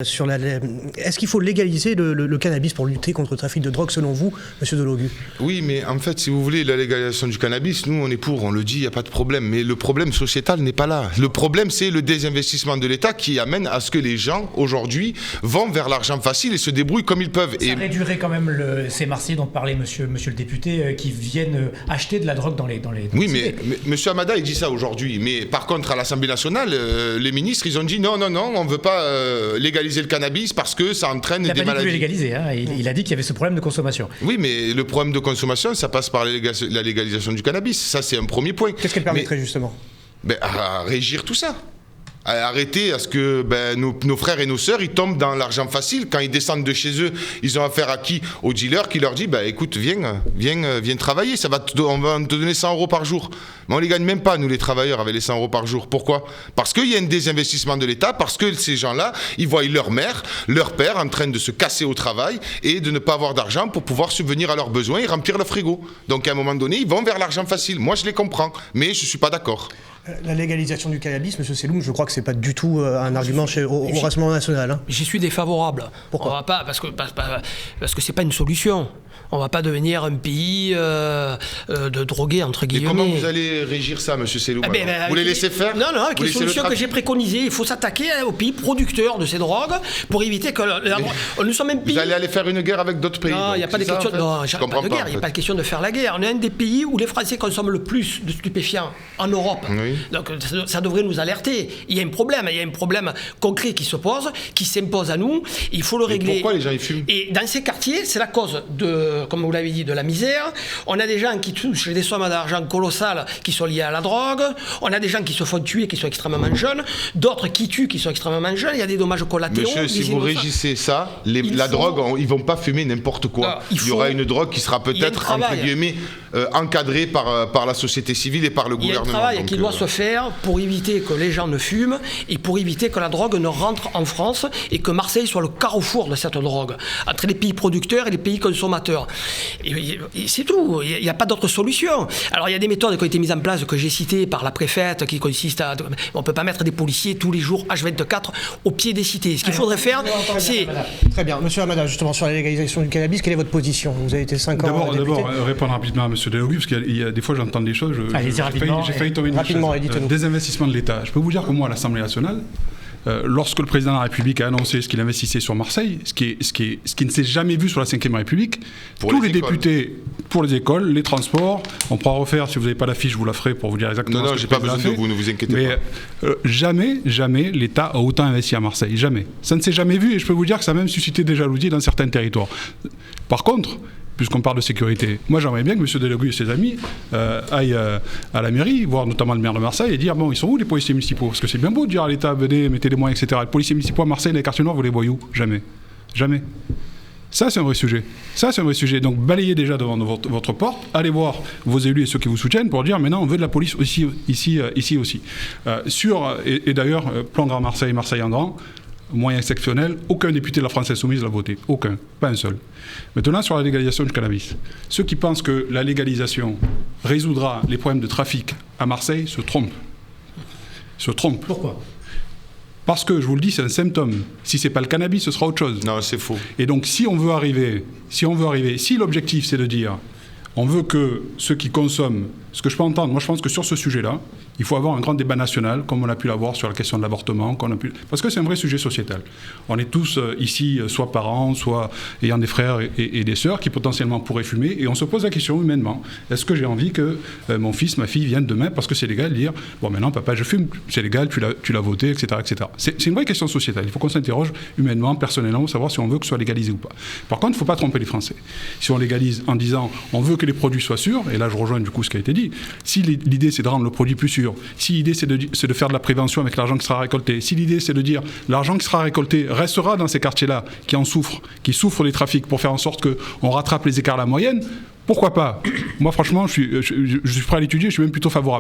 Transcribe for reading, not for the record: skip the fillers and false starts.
Est-ce qu'il faut légaliser le cannabis pour lutter contre le trafic de drogue selon vous, monsieur Delogu? Oui, mais en fait, si vous voulez, la légalisation du cannabis, nous on est pour, on le dit, il n'y a pas de problème. Mais le problème sociétal n'est pas là. Le problème, c'est le désinvestissement de l'État qui amène à ce que les gens, aujourd'hui, vont vers l'argent facile et se débrouillent comme ils peuvent. Ça réduirait quand même ces Marseillais dont parlait monsieur le député, qui viennent acheter de la drogue dans les oui, mais monsieur Hamada, il dit ça aujourd'hui. Mais par contre, à l'Assemblée nationale, les ministres, ils ont dit non, on ne veut pas légaliser le cannabis parce que ça entraîne des maladies. Il n'a pas dit qu'il voulait légaliser, hein. Il a dit qu'il y avait ce problème de consommation. Oui, mais le problème de consommation, ça passe par la légalisation du cannabis. Ça, c'est un premier point. Qu'est-ce qu'elle permettrait justement? À régir tout ça. À arrêter à ce que nos frères et nos sœurs ils tombent dans l'argent facile. Quand ils descendent de chez eux, ils ont affaire à qui? Au dealer qui leur dit écoute, viens travailler, on va te donner 100 € par jour. Mais on les gagne même pas, nous les travailleurs, avec les 100 € par jour. Pourquoi? Parce qu'il y a un désinvestissement de l'État, parce que ces gens-là, ils voient leur mère, leur père en train de se casser au travail et de ne pas avoir d'argent pour pouvoir subvenir à leurs besoins et remplir le frigo. Donc à un moment donné, ils vont vers l'argent facile. Moi, je les comprends, mais je ne suis pas d'accord. La légalisation du cannabis, monsieur Seloum, je crois que c'est pas du tout un argument au Rassemblement national. Hein. J'y suis défavorable. Pourquoi? On va pas, parce que c'est pas une solution. On va pas devenir un pays de drogués, entre guillemets. Et comment vous allez régir ça, monsieur Seloum? Vous les laissez faire? Non, avec les solutions que j'ai préconisées. Il faut s'attaquer aux pays producteurs de ces drogues pour éviter que... nous sommes un pays... Vous allez aller faire une guerre avec d'autres pays? Non, il n'y a pas de question de guerre. Il n'y a pas de question de faire la guerre. On est un des pays où les Français consomment le plus de stupéfiants en Europe. Oui. Donc ça devrait nous alerter. Il y a un problème concret qui se pose, qui s'impose à nous. Il faut le régler. Pourquoi les gens y fument? Et dans ces quartiers, c'est la cause de, comme vous l'avez dit, de la misère. On a des gens qui touchent des sommes d'argent colossales qui sont liées à la drogue. On a des gens qui se font tuer, qui sont extrêmement jeunes. D'autres qui tuent, qui sont extrêmement jeunes. Il y a des dommages collatéraux. Monsieur, si vous régissez ça, drogue, ils ne vont pas fumer n'importe quoi. Il y aura une drogue qui sera peut-être, entre guillemets, encadrée par la société civile et par le gouvernement. Il y a un travail qui doit se faire pour éviter que les gens ne fument et pour éviter que la drogue ne rentre en France et que Marseille soit le carrefour de cette drogue, entre les pays producteurs et les pays consommateurs. Et c'est tout, il n'y a pas d'autre solution. Alors il y a des méthodes qui ont été mises en place, que j'ai citées par la préfète, qui consistent à... On ne peut pas mettre des policiers tous les jours, H24, au pied des cités. Ce qu'il faudrait faire, c'est... Très bien. Monsieur Hamada, justement, sur la légalisation du cannabis, quelle est votre position? Vous avez été 5 ans député. D'abord, répondre rapidement à monsieur Delogu, parce qu'il y a des fois j'entends des choses... J'ai failli tomber une chaise. Désinvestissement de l'État. Je peux vous dire que moi, à l'Assemblée nationale, lorsque le président de la République a annoncé ce qu'il investissait sur Marseille, ce qui ne s'est jamais vu sur la Ve République, tous les députés, pour les écoles, les transports, on pourra refaire, si vous n'avez pas la fiche, je vous la ferai pour vous dire exactement ce que j'ai pas besoin de vous, ne vous inquiétez pas. Jamais l'État a autant investi à Marseille, jamais. Ça ne s'est jamais vu et je peux vous dire que ça a même suscité des jalousies dans certains territoires. Par contre, puisqu'on parle de sécurité, moi j'aimerais bien que M. Delogu et ses amis aillent à la mairie, voir notamment le maire de Marseille, et dire ils sont où les policiers municipaux? Parce que c'est bien beau de dire à l'État, venez, mettez les moyens, etc. Les policiers municipaux à Marseille, les quartiers noirs, vous les voyez où? Jamais. Jamais. Ça, c'est un vrai sujet. Donc, balayez déjà devant votre porte, allez voir vos élus et ceux qui vous soutiennent pour dire maintenant, on veut de la police ici aussi. Et d'ailleurs, plan Grand Marseille, Marseille en grand, moyen exceptionnel, aucun député de la France Insoumise l'a voté. Aucun. Pas un seul. Maintenant, sur la légalisation du cannabis. Ceux qui pensent que la légalisation résoudra les problèmes de trafic à Marseille se trompent. Pourquoi? Parce que, je vous le dis, c'est un symptôme. Si ce n'est pas le cannabis, ce sera autre chose. Non, c'est faux. Et donc, si l'objectif, c'est de dire, on veut que ceux qui consomment, ce que je peux entendre, moi je pense que sur ce sujet-là, il faut avoir un grand débat national, comme on a pu l'avoir sur la question de l'avortement, parce que c'est un vrai sujet sociétal. On est tous ici, soit parents, soit ayant des frères et des sœurs qui potentiellement pourraient fumer, et on se pose la question humainement, est-ce que j'ai envie que mon fils, ma fille viennent demain, parce que c'est légal, dire, bon maintenant papa je fume, c'est légal, tu l'as voté, etc. C'est une vraie question sociétale, il faut qu'on s'interroge humainement, personnellement, pour savoir si on veut que ce soit légalisé ou pas. Par contre, il ne faut pas tromper les Français. Si on légalise en disant, on veut que les produits soient sûrs, et là je rejoins du coup ce qui a été dit, si l'idée c'est de rendre le produit plus sûr, si l'idée c'est de faire de la prévention avec l'argent qui sera récolté, si l'idée c'est de dire l'argent qui sera récolté restera dans ces quartiers-là qui souffrent des trafics pour faire en sorte qu'on rattrape les écarts à la moyenne, pourquoi pas? Moi franchement je suis prêt à l'étudier, je suis même plutôt favorable.